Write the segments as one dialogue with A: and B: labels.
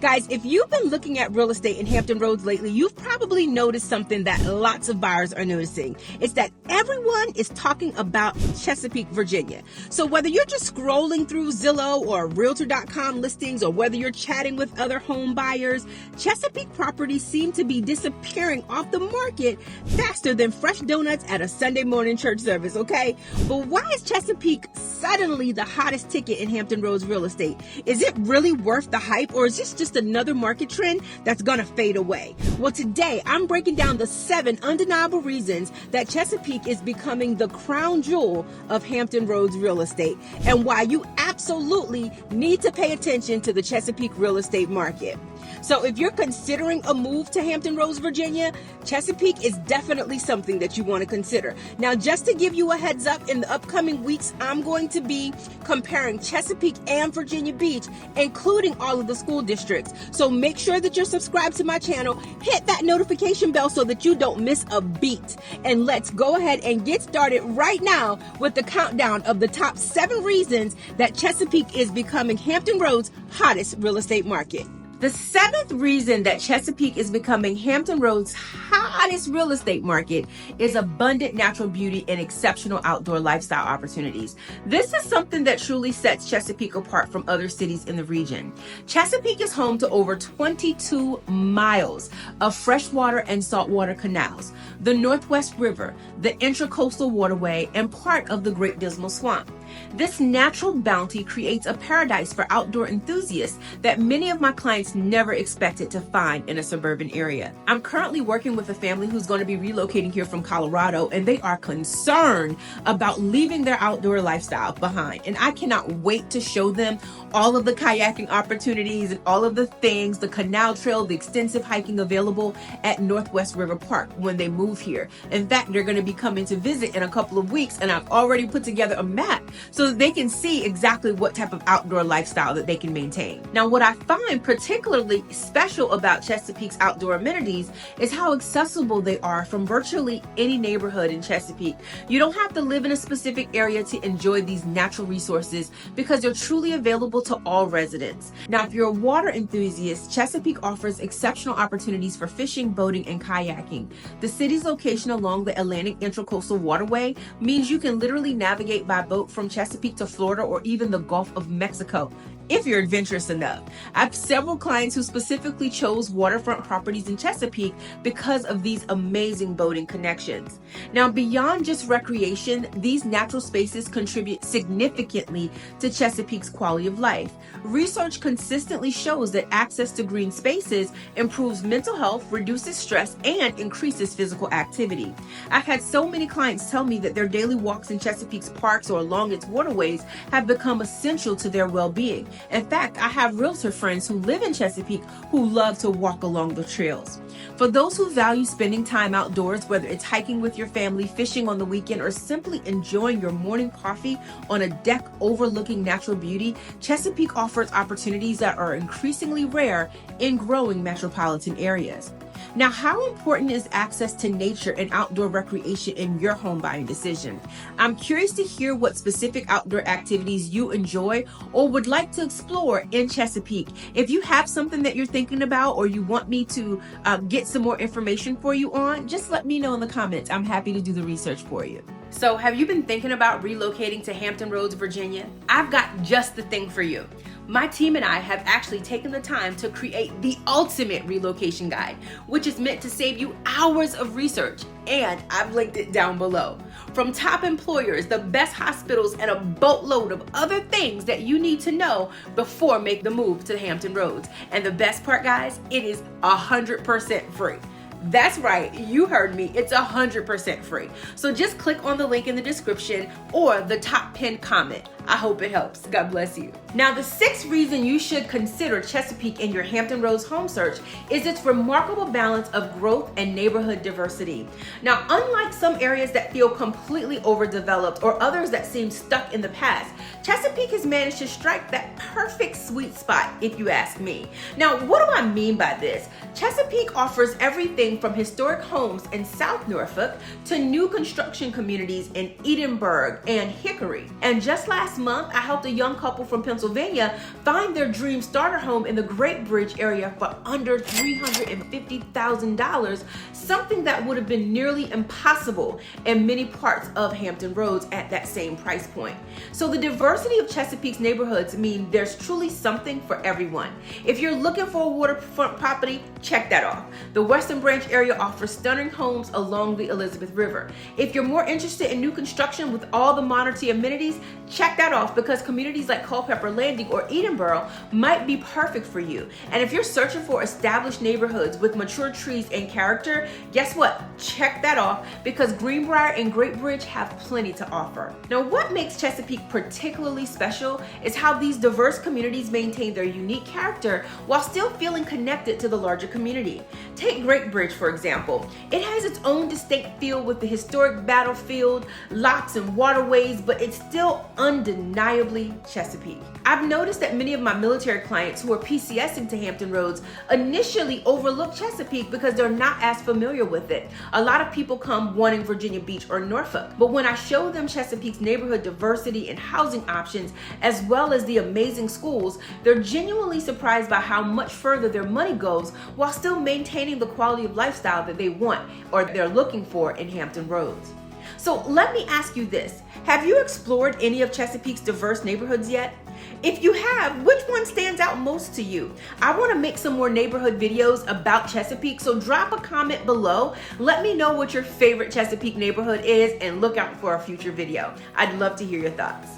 A: Guys, if you've been looking at real estate in Hampton Roads lately, you've probably noticed something that lots of buyers are noticing. It's that everyone is talking about Chesapeake, Virginia. So whether you're just scrolling through Zillow or Realtor.com listings, or whether you're chatting with other home buyers, Chesapeake properties seem to be disappearing off the market faster than fresh donuts at a Sunday morning church service, okay? But why is Chesapeake suddenly the hottest ticket in Hampton Roads real estate? Is it really worth the hype, or is this just another market trend that's gonna fade away? Well, today I'm breaking down the 7 undeniable reasons that Chesapeake is becoming the crown jewel of Hampton Roads real estate, and why you absolutely need to pay attention to the Chesapeake real estate market. So if you're considering a move to Hampton Roads, Virginia, Chesapeake is definitely something that you want to consider. Now, just to give you a heads up, in the upcoming weeks, I'm going to be comparing Chesapeake and Virginia Beach, including all of the school districts. So make sure that you're subscribed to my channel, hit that notification bell so that you don't miss a beat. And let's go ahead and get started right now with the countdown of the top 7 reasons that Chesapeake is becoming Hampton Roads' hottest real estate market. The 7th reason that Chesapeake is becoming Hampton Roads' hottest real estate market is abundant natural beauty and exceptional outdoor lifestyle opportunities. This is something that truly sets Chesapeake apart from other cities in the region. Chesapeake is home to over 22 miles of freshwater and saltwater canals, the Northwest River, the Intracoastal Waterway, and part of the Great Dismal Swamp. This natural bounty creates a paradise for outdoor enthusiasts that many of my clients never expected to find in a suburban area. I'm currently working with a family who's going to be relocating here from Colorado, and they are concerned about leaving their outdoor lifestyle behind. And I cannot wait to show them all of the kayaking opportunities and all of the things, the canal trail, the extensive hiking available at Northwest River Park when they move here. In fact, they're going to be coming to visit in a couple of weeks, and I've already put together a map so that they can see exactly what type of outdoor lifestyle that they can maintain. Now, what I find particularly special about Chesapeake's outdoor amenities is how accessible they are from virtually any neighborhood in Chesapeake. You don't have to live in a specific area to enjoy these natural resources because they're truly available to all residents. Now, if you're a water enthusiast, Chesapeake offers exceptional opportunities for fishing, boating, and kayaking. The city's location along the Atlantic Intracoastal Waterway means you can literally navigate by boat from Chesapeake to Florida or even the Gulf of Mexico, if you're adventurous enough. I have several clients who specifically chose waterfront properties in Chesapeake because of these amazing boating connections. Now, beyond just recreation, these natural spaces contribute significantly to Chesapeake's quality of life. Research consistently shows that access to green spaces improves mental health, reduces stress, and increases physical activity. I've had so many clients tell me that their daily walks in Chesapeake's parks or along its waterways have become essential to their well-being. In fact, I have realtor friends who live in Chesapeake who love to walk along the trails. For those who value spending time outdoors, whether it's hiking with your family, fishing on the weekend, or simply enjoying your morning coffee on a deck overlooking natural beauty, Chesapeake offers opportunities that are increasingly rare in growing metropolitan areas. Now, how important is access to nature and outdoor recreation in your home buying decision? I'm curious to hear what specific outdoor activities you enjoy or would like to explore in Chesapeake. If you have something that you're thinking about or you want me to get some more information for you on, just let me know in the comments. I'm happy to do the research for you. So, have you been thinking about relocating to Hampton Roads, Virginia? I've got just the thing for you. My team and I have actually taken the time to create the ultimate relocation guide, which is meant to save you hours of research, and I've linked it down below. From top employers, the best hospitals, and a boatload of other things that you need to know before making the move to Hampton Roads. And the best part, guys, it is 100% free. That's right, you heard me, it's 100% free. So just click on the link in the description or the top pinned comment. I hope it helps. God bless you. Now, the 6th reason you should consider Chesapeake in your Hampton Roads home search is its remarkable balance of growth and neighborhood diversity. Now, unlike some areas that feel completely overdeveloped or others that seem stuck in the past, Chesapeake has managed to strike that perfect sweet spot, if you ask me. Now, what do I mean by this? Chesapeake offers everything from historic homes in South Norfolk to new construction communities in Edinburgh and Hickory. And just last month, I helped a young couple from Pennsylvania find their dream starter home in the Great Bridge area for under $350,000, something that would have been nearly impossible in many parts of Hampton Roads at that same price point. So the diversity of Chesapeake's neighborhoods mean there's truly something for everyone. If you're looking for a waterfront property, check that off. The Western Branch area offers stunning homes along the Elizabeth River. If you're more interested in new construction with all the modernity amenities, check that off, because communities like Culpeper Landing or Edenboro might be perfect for you. And if you're searching for established neighborhoods with mature trees and character, guess what? Check that off, because Greenbrier and Great Bridge have plenty to offer. Now, what makes Chesapeake particularly special is how these diverse communities maintain their unique character while still feeling connected to the larger community. Take Great Bridge, for example. It has its own distinct feel with the historic battlefield, locks, and waterways, but it's still undeniably Chesapeake. I've noticed that many of my military clients who are PCSing to Hampton Roads initially overlook Chesapeake because they're not as familiar with it. A lot of people come wanting Virginia Beach or Norfolk, but when I show them Chesapeake's neighborhood diversity and housing options, as well as the amazing schools, they're genuinely surprised by how much further their money goes while still maintaining the quality of lifestyle that they want or they're looking for in Hampton Roads. So let me ask you this: have you explored any of Chesapeake's diverse neighborhoods yet? If you have, which one stands out most to you? I want to make some more neighborhood videos about Chesapeake, so drop a comment below. Let me know what your favorite Chesapeake neighborhood is and look out for a future video. I'd love to hear your thoughts.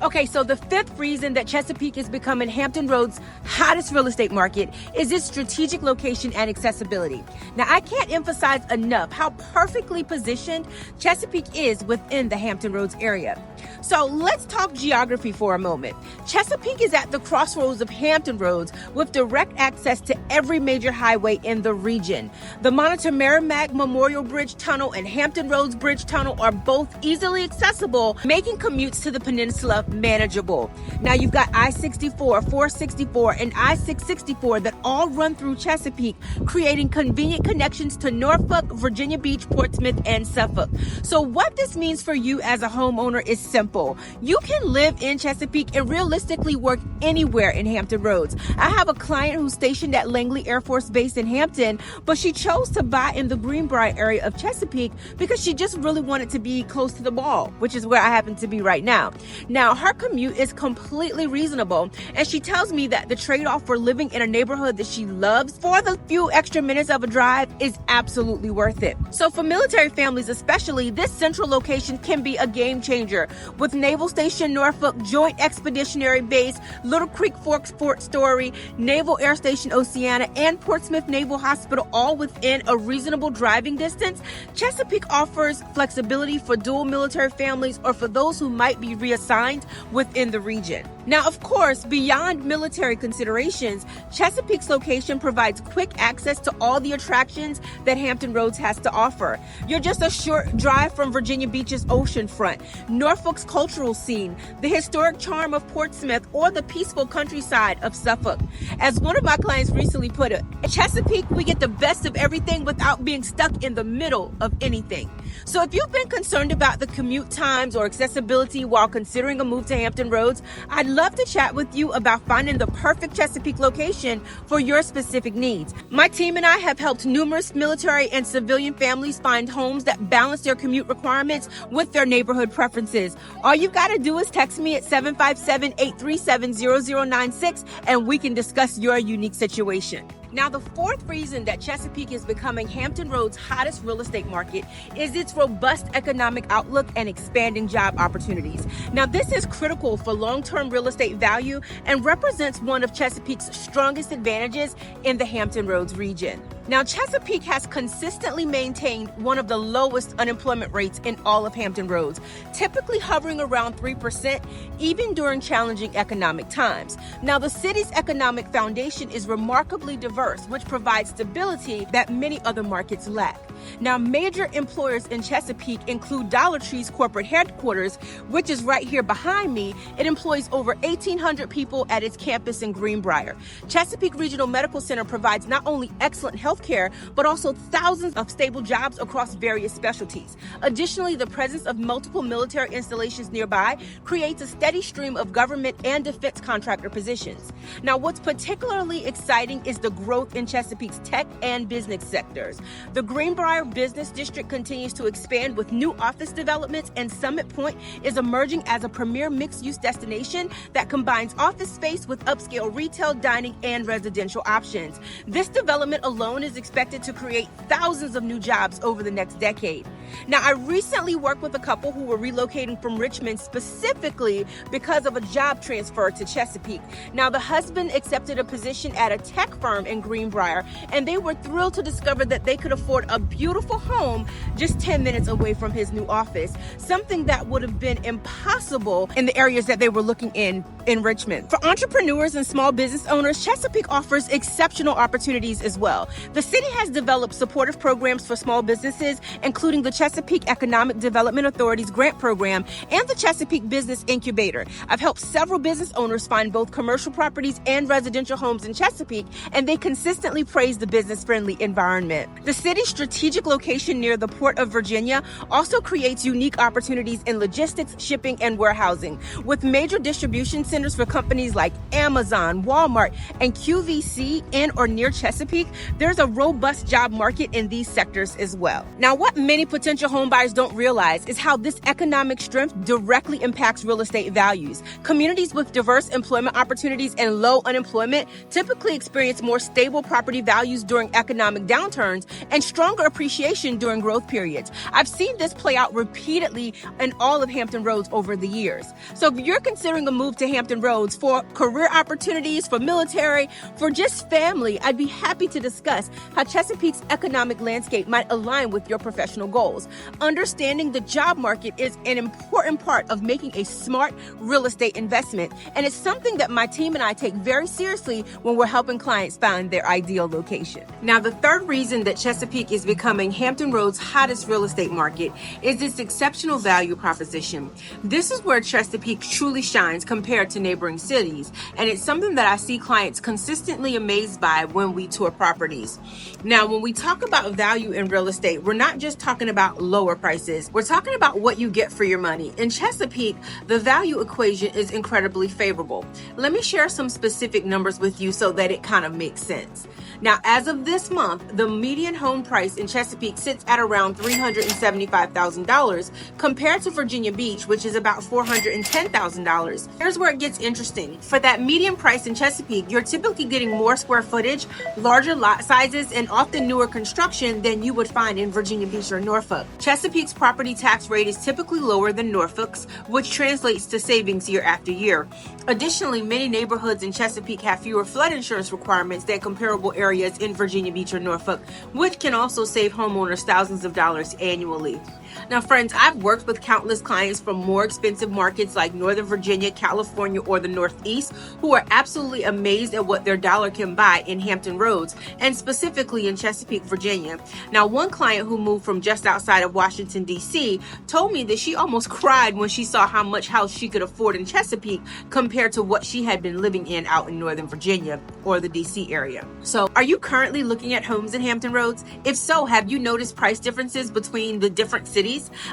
A: Okay, so the fifth reason that Chesapeake is becoming Hampton Roads' hottest real estate market is its strategic location and accessibility. Now, I can't emphasize enough how perfectly positioned Chesapeake is within the Hampton Roads area. So let's talk geography for a moment. Chesapeake is at the crossroads of Hampton Roads with direct access to every major highway in the region. The Monitor Merrimack Memorial Bridge Tunnel and Hampton Roads Bridge Tunnel are both easily accessible, making commutes to the peninsula manageable. Now you've got I-64, 464, and I-664 that all run through Chesapeake, creating convenient connections to Norfolk, Virginia Beach, Portsmouth, and Suffolk. So what this means for you as a homeowner is simple. You can live in Chesapeake and realistically work anywhere in Hampton Roads. I have a client who's stationed at Langley Air Force Base in Hampton, but she chose to buy in the Greenbrier area of Chesapeake because she just really wanted to be close to the mall, which is where I happen to be right now. Now, her commute is completely reasonable, and she tells me that the trade-off for living in a neighborhood that she loves for the few extra minutes of a drive is absolutely worth it. So for military families especially, this central location can be a game changer. With Naval Station Norfolk, Joint Expeditionary Base, Little Creek Forks Fort Story, Naval Air Station Oceana, and Portsmouth Naval Hospital all within a reasonable driving distance, Chesapeake offers flexibility for dual military families or for those who might be reassigned within the region. Now, of course, beyond military considerations, Chesapeake's location provides quick access to all the attractions that Hampton Roads has to offer. You're just a short drive from Virginia Beach's oceanfront, Norfolk's cultural scene, the historic charm of Portsmouth, or the peaceful countryside of Suffolk. As one of my clients recently put it, at Chesapeake, we get the best of everything without being stuck in the middle of anything. So if you've been concerned about the commute times or accessibility while considering a move to Hampton Roads, I'd love to chat with you about finding the perfect Chesapeake location for your specific needs. My team and I have helped numerous military and civilian families find homes that balance their commute requirements with their neighborhood preferences. All you've got to do is text me at 757-837-0096 and we can discuss your unique situation. Now, the fourth reason that Chesapeake is becoming Hampton Roads' hottest real estate market is its robust economic outlook and expanding job opportunities. Now, this is critical for long-term real estate value and represents one of Chesapeake's strongest advantages in the Hampton Roads region. Now, Chesapeake has consistently maintained one of the lowest unemployment rates in all of Hampton Roads, typically hovering around 3%, even during challenging economic times. Now, the city's economic foundation is remarkably diverse, which provides stability that many other markets lack. Now, major employers in Chesapeake include Dollar Tree's corporate headquarters, which is right here behind me. It employs over 1,800 people at its campus in Greenbrier. Chesapeake Regional Medical Center provides not only excellent health healthcare, but also thousands of stable jobs across various specialties. Additionally, the presence of multiple military installations nearby creates a steady stream of government and defense contractor positions. Now, what's particularly exciting is the growth in Chesapeake's tech and business sectors. The Greenbrier Business District continues to expand with new office developments, and Summit Point is emerging as a premier mixed-use destination that combines office space with upscale retail, dining, and residential options. This development alone is expected to create thousands of new jobs over the next decade. Now, I recently worked with a couple who were relocating from Richmond specifically because of a job transfer to Chesapeake. Now, the husband accepted a position at a tech firm in Greenbrier, and they were thrilled to discover that they could afford a beautiful home just 10 minutes away from his new office, something that would have been impossible in the areas that they were looking in Richmond. For entrepreneurs and small business owners, Chesapeake offers exceptional opportunities as well. The city has developed supportive programs for small businesses, including the Chesapeake Economic Development Authority's grant program and the Chesapeake Business Incubator. I've helped several business owners find both commercial properties and residential homes in Chesapeake, and they consistently praise the business-friendly environment. The city's strategic location near the Port of Virginia also creates unique opportunities in logistics, shipping, and warehousing. With major distribution centers for companies like Amazon, Walmart, and QVC in or near Chesapeake, there's a robust job market in these sectors as well. Now, what many potential home buyers don't realize is how this economic strength directly impacts real estate values. Communities with diverse employment opportunities and low unemployment typically experience more stable property values during economic downturns and stronger appreciation during growth periods. I've seen this play out repeatedly in all of Hampton Roads over the years. So if you're considering a move to Hampton Roads for career opportunities, for military, for just family, I'd be happy to discuss how Chesapeake's economic landscape might align with your professional goals. Understanding the job market is an important part of making a smart real estate investment, and it's something that my team and I take very seriously when we're helping clients find their ideal location. Now, the third reason that Chesapeake is becoming Hampton Roads' hottest real estate market is its exceptional value proposition. This is where Chesapeake truly shines compared to neighboring cities, and it's something that I see clients consistently amazed by when we tour properties. Now, when we talk about value in real estate, we're not just talking about lower prices. We're talking about what you get for your money. In Chesapeake, the value equation is incredibly favorable. Let me share some specific numbers with you so that it kind of makes sense. Now, as of this month, the median home price in Chesapeake sits at around $375,000 compared to Virginia Beach, which is about $410,000. Here's where it gets interesting. For that median price in Chesapeake, you're typically getting more square footage, larger lot sizes, and often newer construction than you would find in Virginia Beach or Norfolk. Chesapeake's property tax rate is typically lower than Norfolk's, which translates to savings year after year. Additionally, many neighborhoods in Chesapeake have fewer flood insurance requirements than comparable areas in Virginia Beach or Norfolk, which can also save homeowners thousands of dollars annually. Now, friends, I've worked with countless clients from more expensive markets like Northern Virginia, California, or the Northeast who are absolutely amazed at what their dollar can buy in Hampton Roads, and specifically in Chesapeake, Virginia. Now, one client who moved from just outside of Washington, D.C. told me that she almost cried when she saw how much house she could afford in Chesapeake compared to what she had been living in out in Northern Virginia or the D.C. area. So, are you currently looking at homes in Hampton Roads? If so, have you noticed price differences between the different cities?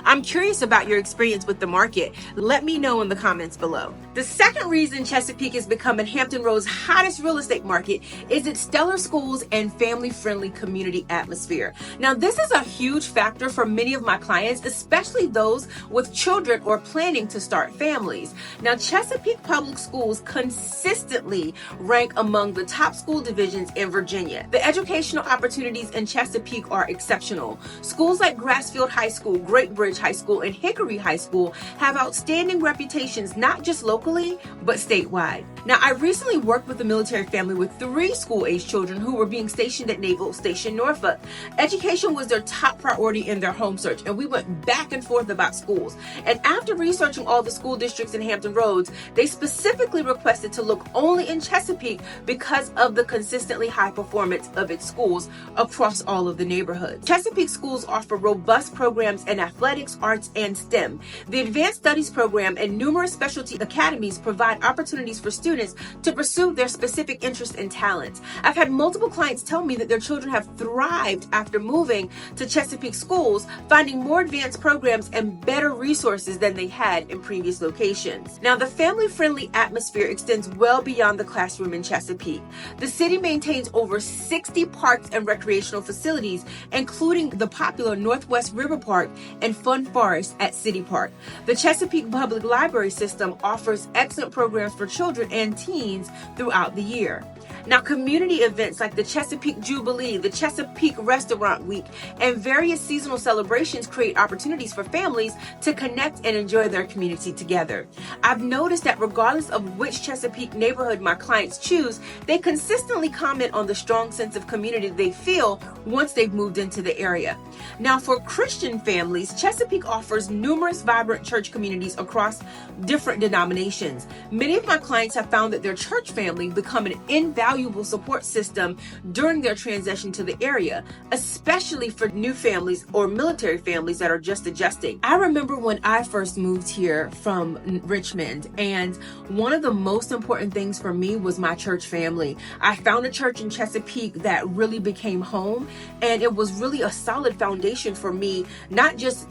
A: I'm curious about your experience with the market. Let me know in the comments below. The second reason Chesapeake is becoming Hampton Roads' hottest real estate market is its stellar schools and family-friendly community atmosphere. Now, this is a huge factor for many of my clients, especially those with children or planning to start families. Now, Chesapeake Public Schools consistently rank among the top school divisions in Virginia. The educational opportunities in Chesapeake are exceptional. Schools like Grassfield High School, Great Bridge High School, and Hickory High School have outstanding reputations not just locally, but statewide. Now, I recently worked with a military family with 3 school-age children who were being stationed at Naval Station Norfolk. Education was their top priority in their home search, and we went back and forth about schools. And after researching all the school districts in Hampton Roads, they specifically requested to look only in Chesapeake because of the consistently high performance of its schools across all of the neighborhoods. Chesapeake schools offer robust programs in athletics, arts, and STEM. The Advanced Studies program and numerous specialty academies provide opportunities for students students to pursue their specific interests and talents. I've had multiple clients tell me that their children have thrived after moving to Chesapeake schools, finding more advanced programs and better resources than they had in previous locations. Now, the family-friendly atmosphere extends well beyond the classroom in Chesapeake. The city maintains over 60 parks and recreational facilities, including the popular Northwest River Park and Fun Forest at City Park. The Chesapeake Public Library System offers excellent programs for children and teens throughout the year. Now, community events like the Chesapeake Jubilee, the Chesapeake Restaurant Week, and various seasonal celebrations create opportunities for families to connect and enjoy their community together. I've noticed that regardless of which Chesapeake neighborhood my clients choose, they consistently comment on the strong sense of community they feel once they've moved into the area. Now, for Christian families, Chesapeake offers numerous vibrant church communities across different denominations. Many of my clients have found that their church family become an invaluable support system during their transition to the area, especially for new families or military families that are just adjusting. I remember when I first moved here from Richmond, and one of the most important things for me was my church family. I found a church in Chesapeake that really became home, and it was really a solid foundation for me, not just,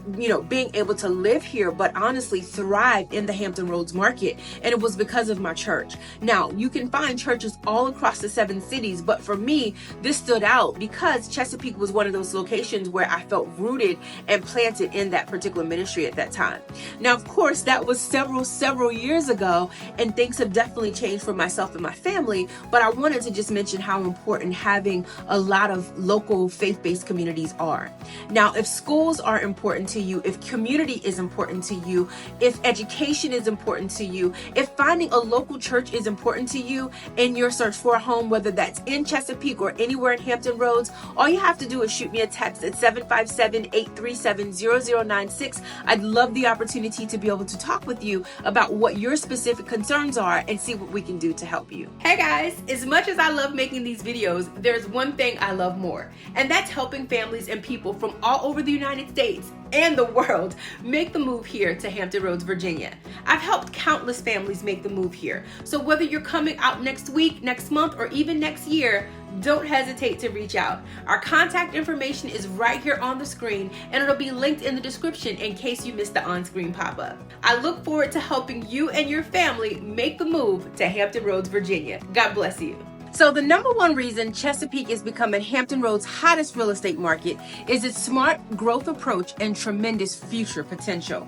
A: being able to live here, but honestly thrive in the Hampton Roads market. And it was because of my church. Now, you can find churches all across the 7 cities, but for me, this stood out because Chesapeake was one of those locations where I felt rooted and planted in that particular ministry at that time. Now, of course, that was several years ago, and things have definitely changed for myself and my family, but I wanted to just mention how important having a lot of local faith-based communities are. Now, if schools are important to you, if community is important to you, if education is important to you, if finding a local church is important to you in your search for a home, whether that's in Chesapeake or anywhere in Hampton Roads, all you have to do is shoot me a text at 757-837-0096. I'd love the opportunity to be able to talk with you about what your specific concerns are and see what we can do to help you. Hey guys, as much as I love making these videos, there's one thing I love more, and that's helping families and people from all over the United States and the world make the move here to Hampton Roads, Virginia. I've helped countless families make the move here. So whether you're coming out next week, next month, or even next year, don't hesitate to reach out. Our contact information is right here on the screen, and it'll be linked in the description in case you missed the on-screen pop-up. I look forward to helping you and your family make the move to Hampton Roads, Virginia. God bless you. So the number one reason Chesapeake is becoming Hampton Roads' hottest real estate market is its smart growth approach and tremendous future potential.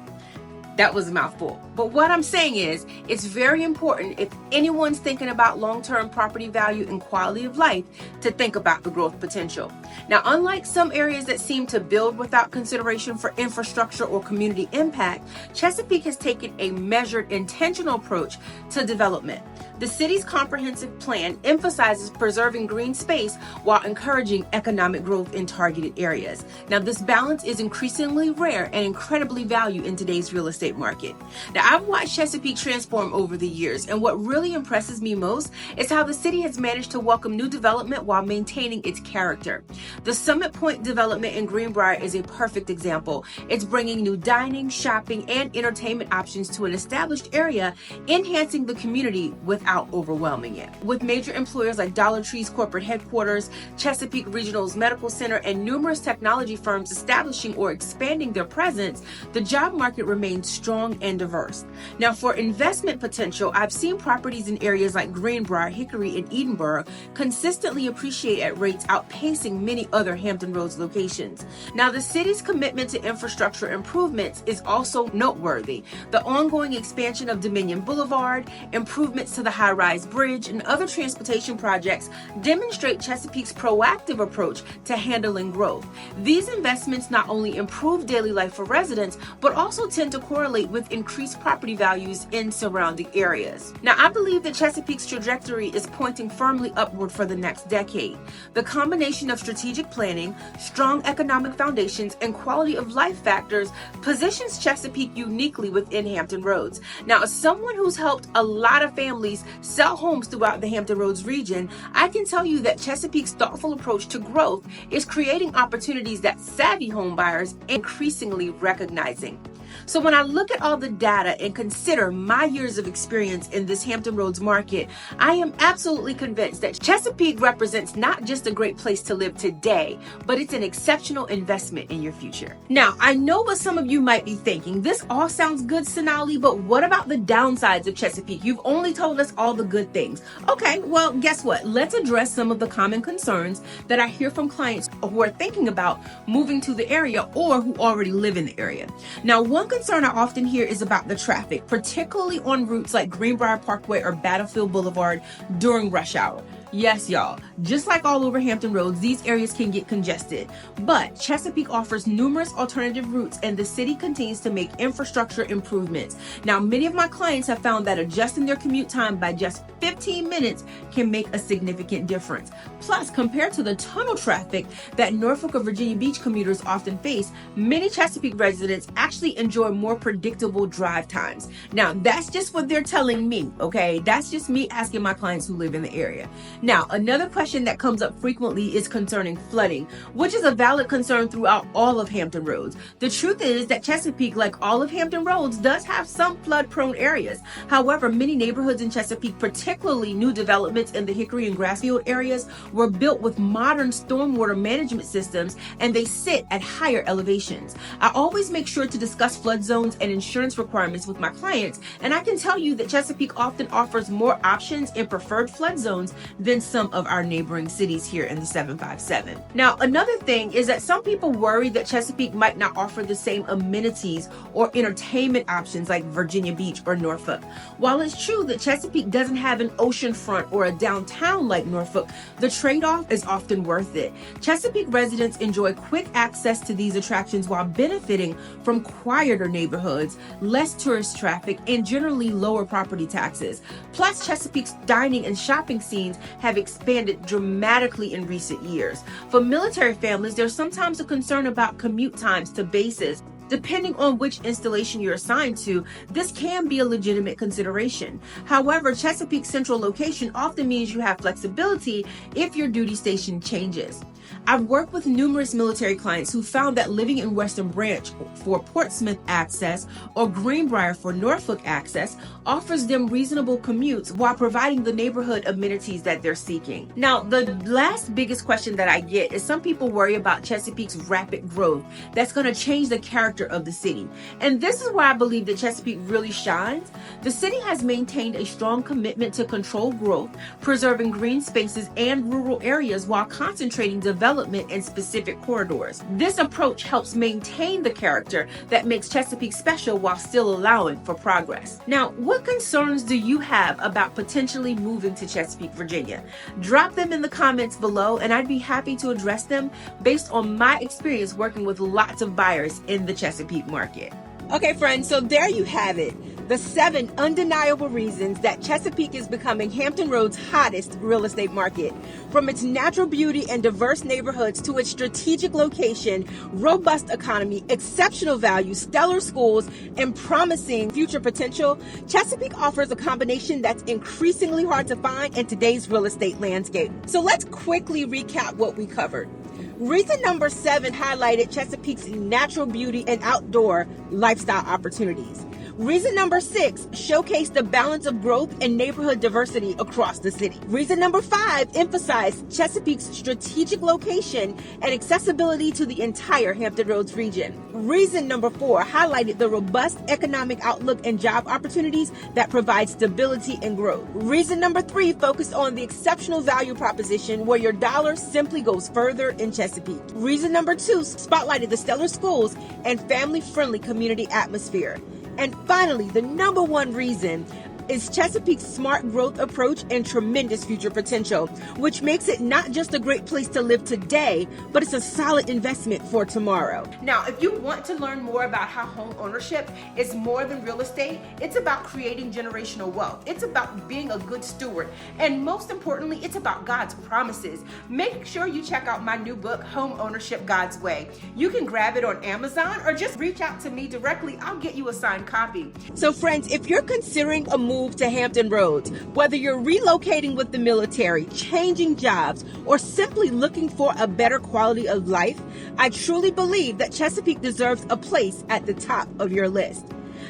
A: That was a mouthful. But what I'm saying is, it's very important if anyone's thinking about long-term property value and quality of life to think about the growth potential. Now, unlike some areas that seem to build without consideration for infrastructure or community impact, Chesapeake has taken a measured, intentional approach to development. The city's comprehensive plan emphasizes preserving green space while encouraging economic growth in targeted areas. Now, this balance is increasingly rare and incredibly valued in today's real estate market. Now, I've watched Chesapeake transform over the years, and what really impresses me most is how the city has managed to welcome new development while maintaining its character. The Summit Point development in Greenbrier is a perfect example. It's bringing new dining, shopping, and entertainment options to an established area, enhancing the community without overwhelming it. With major employers like Dollar Tree's corporate headquarters, Chesapeake Regional's medical center, and numerous technology firms establishing or expanding their presence, the job market remains strong and diverse. Now, for investment potential, I've seen properties in areas like Greenbrier, Hickory, and Edinburgh consistently appreciate at rates outpacing many other Hampton Roads locations. Now, the city's commitment to infrastructure improvements is also noteworthy. The ongoing expansion of Dominion Boulevard, improvements to the high-rise bridge, and other transportation projects demonstrate Chesapeake's proactive approach to handling growth. These investments not only improve daily life for residents, but also tend to correlate with increased property values in surrounding areas. Now, I believe that Chesapeake's trajectory is pointing firmly upward for the next decade. The combination of strategic planning, strong economic foundations, and quality of life factors positions Chesapeake uniquely within Hampton Roads. Now, as someone who's helped a lot of families sell homes throughout the Hampton Roads region, I can tell you that Chesapeake's thoughtful approach to growth is creating opportunities that savvy home buyers are increasingly recognizing. So when I look at all the data and consider my years of experience in this Hampton Roads market, I am absolutely convinced that Chesapeake represents not just a great place to live today, but it's an exceptional investment in your future. Now, I know what some of you might be thinking. This all sounds good, Sonali, but what about the downsides of Chesapeake? You've only told us all the good things. Okay, well, guess what? Let's address some of the common concerns that I hear from clients who are thinking about moving to the area or who already live in the area. Now, one concern I often hear is about the traffic, particularly on routes like Greenbrier Parkway or Battlefield Boulevard during rush hour. Yes, y'all, just like all over Hampton Roads, these areas can get congested, but Chesapeake offers numerous alternative routes and the city continues to make infrastructure improvements. Now, many of my clients have found that adjusting their commute time by just 15 minutes can make a significant difference. Plus, compared to the tunnel traffic that Norfolk or Virginia Beach commuters often face, many Chesapeake residents actually enjoy more predictable drive times. Now, that's just what they're telling me, okay? That's just me asking my clients who live in the area. Now, another question that comes up frequently is concerning flooding, which is a valid concern throughout all of Hampton Roads. The truth is that Chesapeake, like all of Hampton Roads, does have some flood-prone areas. However, many neighborhoods in Chesapeake, particularly new developments in the Hickory and Grassfield areas, were built with modern stormwater management systems, and they sit at higher elevations. I always make sure to discuss flood zones and insurance requirements with my clients, and I can tell you that Chesapeake often offers more options in preferred flood zones than some of our neighboring cities here in the 757. Now, another thing is that some people worry that Chesapeake might not offer the same amenities or entertainment options like Virginia Beach or Norfolk. While it's true that Chesapeake doesn't have an oceanfront or a downtown like Norfolk, the trade-off is often worth it. Chesapeake residents enjoy quick access to these attractions while benefiting from quieter neighborhoods, less tourist traffic, and generally lower property taxes. Plus, Chesapeake's dining and shopping scenes have expanded dramatically in recent years. For military families, there's sometimes a concern about commute times to bases. Depending on which installation you're assigned to, this can be a legitimate consideration. However, Chesapeake's central location often means you have flexibility if your duty station changes. I've worked with numerous military clients who found that living in Western Branch for Portsmouth access or Greenbrier for Norfolk access offers them reasonable commutes while providing the neighborhood amenities that they're seeking. Now, the last biggest question that I get is some people worry about Chesapeake's rapid growth that's going to change the character of the city. And this is where I believe that Chesapeake really shines. The city has maintained a strong commitment to control growth, preserving green spaces and rural areas while concentrating development in specific corridors. This approach helps maintain the character that makes Chesapeake special while still allowing for progress. Now, what concerns do you have about potentially moving to Chesapeake, Virginia? Drop them in the comments below and I'd be happy to address them based on my experience working with lots of buyers in the Chesapeake market. Okay, friends, so there you have it. The 7 undeniable reasons that Chesapeake is becoming Hampton Roads' hottest real estate market. From its natural beauty and diverse neighborhoods to its strategic location, robust economy, exceptional value, stellar schools, and promising future potential, Chesapeake offers a combination that's increasingly hard to find in today's real estate landscape. So let's quickly recap what we covered. Reason number 7 highlighted Chesapeake's natural beauty and outdoor lifestyle opportunities. Reason number 6 showcased the balance of growth and neighborhood diversity across the city. Reason number 5 emphasized Chesapeake's strategic location and accessibility to the entire Hampton Roads region. Reason number 4 highlighted the robust economic outlook and job opportunities that provide stability and growth. Reason number 3 focused on the exceptional value proposition where your dollar simply goes further in Chesapeake. Reason number 2 spotlighted the stellar schools and family-friendly community atmosphere. And finally, the number 1 reason is Chesapeake's smart growth approach and tremendous future potential, which makes it not just a great place to live today, but it's a solid investment for tomorrow. Now, if you want to learn more about how home ownership is more than real estate, it's about creating generational wealth. It's about being a good steward. And most importantly, it's about God's promises. Make sure you check out my new book, Home Ownership God's Way. You can grab it on Amazon or just reach out to me directly. I'll get you a signed copy. So friends, if you're considering a move to Hampton Roads. Whether you're relocating with the military, changing jobs, or simply looking for a better quality of life, I truly believe that Chesapeake deserves a place at the top of your list.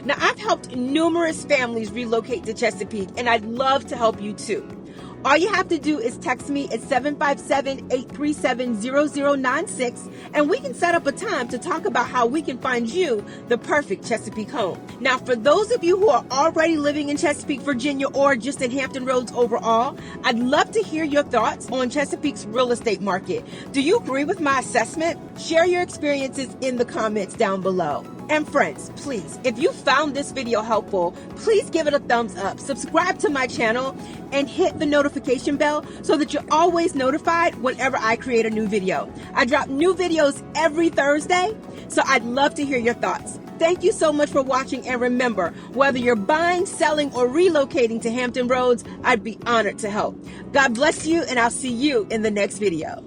A: Now, I've helped numerous families relocate to Chesapeake, and I'd love to help you too. All you have to do is text me at 757-837-0096, and we can set up a time to talk about how we can find you the perfect Chesapeake home. Now, for those of you who are already living in Chesapeake, Virginia, or just in Hampton Roads overall, I'd love to hear your thoughts on Chesapeake's real estate market. Do you agree with my assessment? Share your experiences in the comments down below. And friends, please, if you found this video helpful, please give it a thumbs up, subscribe to my channel, and hit the notification bell so that you're always notified whenever I create a new video. I drop new videos every Thursday, so I'd love to hear your thoughts. Thank you so much for watching, and remember, whether you're buying, selling, or relocating to Hampton Roads, I'd be honored to help. God bless you, and I'll see you in the next video.